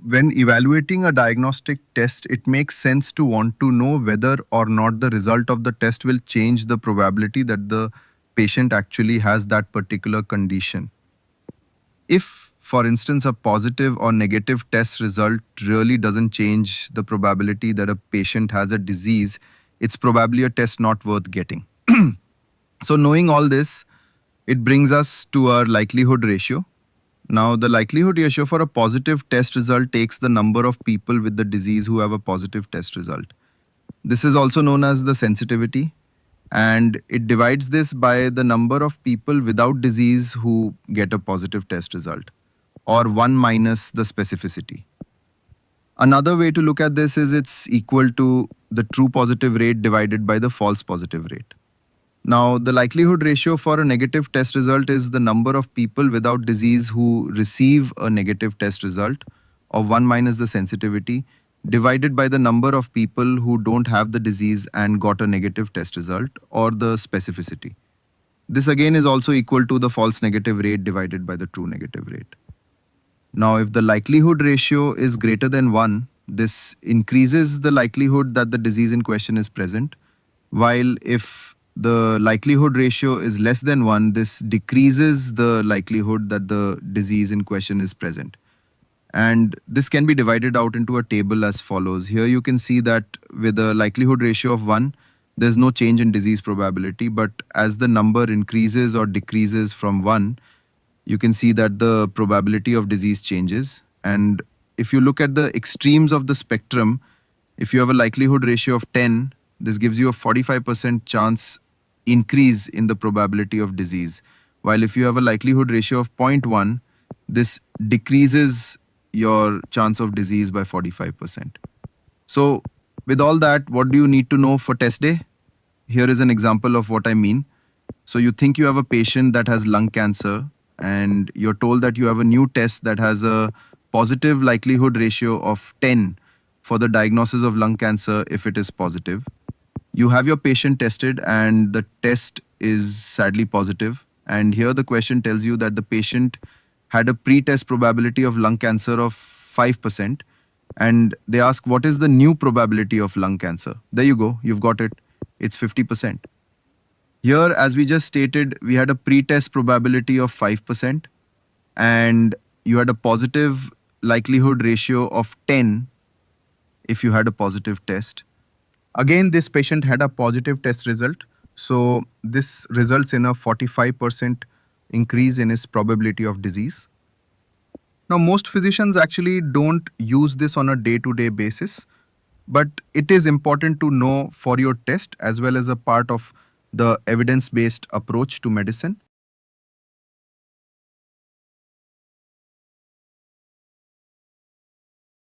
when evaluating a diagnostic test, it makes sense to want to know whether or not the result of the test will change the probability that the patient actually has that particular condition. If, for instance, a positive or negative test result really doesn't change the probability that a patient has a disease, it's probably a test not worth getting. So knowing all this, it brings us to our likelihood ratio. Now, the likelihood ratio for a positive test result takes the number of people with the disease who have a positive test result. This is also known as the sensitivity, and it divides this by the number of people without disease who get a positive test result, or 1 minus the specificity. Another way to look at this is it's equal to the true positive rate divided by the false positive rate. Now, the likelihood ratio for a negative test result is the number of people without disease who receive a negative test result, of 1 minus the sensitivity, divided by the number of people who don't have the disease and got a negative test result, or the specificity. This again is also equal to the false negative rate divided by the true negative rate. Now, if the likelihood ratio is greater than 1, this increases the likelihood that the disease in question is present, while if the likelihood ratio is less than 1, this decreases the likelihood that the disease in question is present. And this can be divided out into a table as follows. Here you can see that with a likelihood ratio of 1, there's no change in disease probability, but as the number increases or decreases from 1, you can see that the probability of disease changes. And if you look at the extremes of the spectrum, if you have a likelihood ratio of 10, this gives you a 45% chance increase in the probability of disease. While if you have a likelihood ratio of 0.1, this decreases your chance of disease by 45%. So with all that, what do you need to know for test day? Here is an example of what I mean. So you think you have a patient that has lung cancer, and you're told that you have a new test that has a positive likelihood ratio of 10 for the diagnosis of lung cancer if it is positive. You have your patient tested and the test is sadly positive. And here the question tells you that the patient had a pre-test probability of lung cancer of 5%. And they ask, what is the new probability of lung cancer? There you go, you've got it. It's 50%. Here, as we just stated, we had a pre-test probability of 5%, and you had a positive likelihood ratio of 10 if you had a positive test. Again, this patient had a positive test result, so this results in a 45% increase in his probability of disease. Now, most physicians actually don't use this on a day-to-day basis, but it is important to know for your test as well as a part of the evidence-based approach to medicine.